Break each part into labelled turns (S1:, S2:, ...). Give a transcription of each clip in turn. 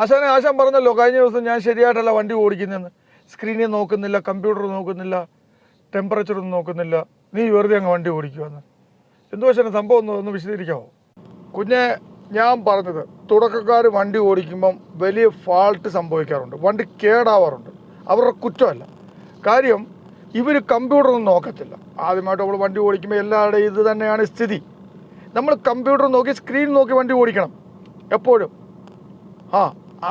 S1: ആശാൻ പറഞ്ഞല്ലോ കഴിഞ്ഞ ദിവസം ഞാൻ ശരിയായിട്ടല്ല വണ്ടി ഓടിക്കുന്നതെന്ന്. സ്ക്രീനിൽ നോക്കുന്നില്ല, കമ്പ്യൂട്ടർ നോക്കുന്നില്ല, ടെമ്പറേച്ചർ ഒന്നും നോക്കുന്നില്ല, നീ വെറുതെ അങ്ങ് വണ്ടി ഓടിക്കുമെന്ന്. എന്തോ ആശാനെ സംഭവം ഒന്ന് വിശദീകരിക്കാമോ? കുഞ്ഞെ, ഞാൻ പറഞ്ഞത് തുടക്കക്കാർ വണ്ടി ഓടിക്കുമ്പം വലിയ ഫാൾട്ട് സംഭവിക്കാറുണ്ട്, വണ്ടി കേടാവാറുണ്ട്. അവരുടെ കുറ്റമല്ല. കാര്യം ഇവർ കമ്പ്യൂട്ടറൊന്നും നോക്കത്തില്ല. ആദ്യമായിട്ട് നമ്മൾ വണ്ടി ഓടിക്കുമ്പോൾ എല്ലാവരുടെയും ഇത് തന്നെയാണ് സ്ഥിതി. നമ്മൾ കമ്പ്യൂട്ടർ നോക്കി സ്ക്രീൻ നോക്കി വണ്ടി ഓടിക്കണം എപ്പോഴും.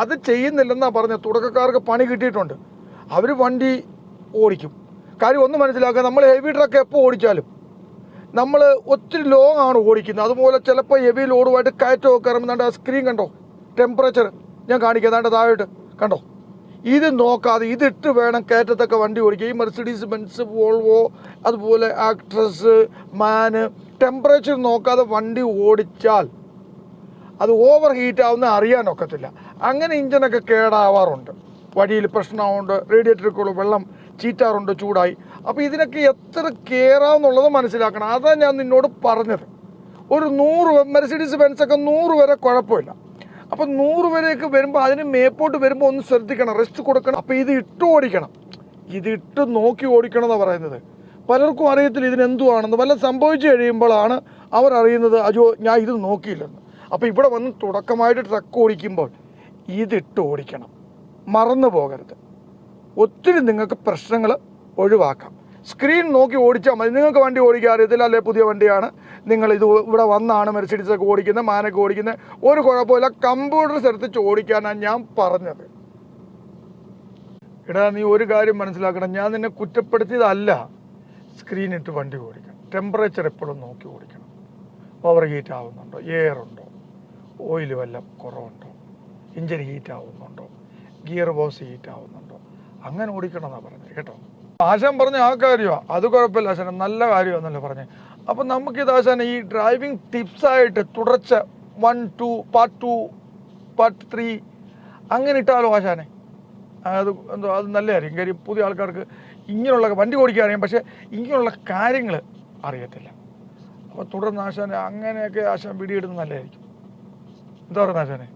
S1: അത് ചെയ്യുന്നില്ലെന്നാണ് പറഞ്ഞത്. തുടക്കക്കാർക്ക് പണി കിട്ടിയിട്ടുണ്ട്. അവർ വണ്ടി ഓടിക്കും. കാര്യം ഒന്ന് മനസ്സിലാക്കുക, നമ്മൾ ഹെവി ട്രക്ക് എപ്പോൾ ഓടിച്ചാലും നമ്മൾ ഒത്തിരി ലോങ് ആണ് ഓടിക്കുന്നത്. അതുപോലെ ചിലപ്പോൾ ഹെവി ലോഡുമായിട്ട് കയറ്റമൊക്കെ കയറുമ്പോൾ ആ സ്ക്രീൻ കണ്ടോ, ടെമ്പറേച്ചർ ഞാൻ കാണിക്കാം, അതാണ്ട് താഴോട്ട് കണ്ടോ. ഇത് നോക്കാതെ ഇതിട്ട് വേണം കയറ്റത്തൊക്കെ വണ്ടി ഓടിക്കുക. ഈ മെർസിഡീസ് ബെൻസ്, വോൾവോ, അതുപോലെ ആക്ട്രസ്, മാന് ടെമ്പറേച്ചർ നോക്കാതെ വണ്ടി ഓടിച്ചാൽ അത് ഓവർ ഹീറ്റ് ആവുന്ന അറിയാനൊക്കത്തില്ല. അങ്ങനെ ഇഞ്ചനൊക്കെ കേടാവാറുണ്ട്, വഴിയിൽ പ്രശ്നമുണ്ട്, റേഡിയേറ്ററിൽ വെള്ളം ചീറ്റാറുണ്ട് ചൂടായി. അപ്പോൾ ഇതിനൊക്കെ എത്ര കയറാമെന്നുള്ളത് മനസ്സിലാക്കണം. അതാണ് ഞാൻ നിന്നോട് പറഞ്ഞത്. ഒരു 100 മെർസിഡീസ് ബെൻസൊക്കെ 100 വരെ കുഴപ്പമില്ല. അപ്പോൾ 100 വരെയൊക്കെ വരുമ്പോൾ അതിന് മേപ്പോട്ട് വരുമ്പോൾ ഒന്ന് ശ്രദ്ധിക്കണം, റെസ്റ്റ് കൊടുക്കണം. അപ്പോൾ ഇത് ഇട്ട് ഓടിക്കണം, ഇതിട്ട് നോക്കി ഓടിക്കണം എന്നാണ് പറയുന്നത്. പലർക്കും അറിയത്തില്ല ഇതിനെന്തുവാണെന്ന്. വല്ല സംഭവിച്ചു കഴിയുമ്പോഴാണ് അവർ അറിയുന്നത്, അയ്യോ ഞാൻ ഇത് നോക്കിയില്ലെന്ന്. അപ്പോൾ ഇവിടെ വന്ന് തുടക്കമായിട്ട് ട്രക്ക് ഓടിക്കുമ്പോൾ ഇതിട്ട് ഓടിക്കണം, മറന്നു പോകരുത്. ഒത്തിരി നിങ്ങൾക്ക് പ്രശ്നങ്ങൾ ഒഴിവാക്കാം. സ്ക്രീൻ നോക്കി ഓടിച്ചാൽ മതി. നിങ്ങൾക്ക് വണ്ടി ഓടിക്കാൻ അറിയത്തില്ല, അല്ലെ പുതിയ വണ്ടിയാണ്, നിങ്ങൾ ഇത് ഇവിടെ വന്നാണ് മെർസിഡീസൊക്കെ ഓടിക്കുന്നത്, മാനൊക്കെ ഓടിക്കുന്നത്, ഒരു കുഴപ്പമില്ല, കമ്പ്യൂട്ടർ ശ്രദ്ധിച്ച് ഓടിക്കാനാണ് ഞാൻ പറഞ്ഞത്. നീ ഒരു കാര്യം മനസ്സിലാക്കണം, ഞാൻ നിന്നെ കുറ്റപ്പെടുത്തിയതല്ല. സ്ക്രീൻ ഇട്ട് വണ്ടി ഓടിക്കണം, ടെമ്പറേച്ചർ എപ്പോഴും നോക്കി ഓടിക്കണം. ഓവർ ഹീറ്റ് ആവുന്നുണ്ടോ, എയർ ഉണ്ടോ, ഓയിൽ വല്ലതും കുറവുണ്ടോ, എഞ്ചിൻ ഹീറ്റ് ആവുന്നുണ്ടോ, ഗിയർ ബോക്സ് ഹീറ്റ് ആവുന്നുണ്ടോ, അങ്ങനെ ഓടിക്കണം എന്നാണ് പറഞ്ഞത് കേട്ടോ. ആശാൻ പറഞ്ഞ ആ കാര്യമാണ്, അത് കുഴപ്പമില്ല ആശാൻ, നല്ല കാര്യമാണെന്നല്ലേ പറഞ്ഞത്. അപ്പം നമുക്കിത് ആശാൻ ഈ ഡ്രൈവിംഗ് ടിപ്സായിട്ട് തുടർച്ച 1, 2, പാർട്ട് 2, പാർട്ട് 3 അങ്ങനെ ഇട്ടാലോ ആശാനെ? അത് നല്ലതായിരിക്കും. കാര്യം പുതിയ ആൾക്കാർക്ക് ഇങ്ങനെയുള്ള വണ്ടി ഓടിക്കാൻ അറിയാം, പക്ഷേ ഇങ്ങനെയുള്ള കാര്യങ്ങൾ അറിയത്തില്ല. അപ്പോൾ തുടർന്ന് ആശാനെ അങ്ങനെയൊക്കെ ആശാൻ വീഡിയോ ഇടുന്നത് നല്ലതായിരിക്കും. എന്താ പറയുന്നത് ആശാനെ?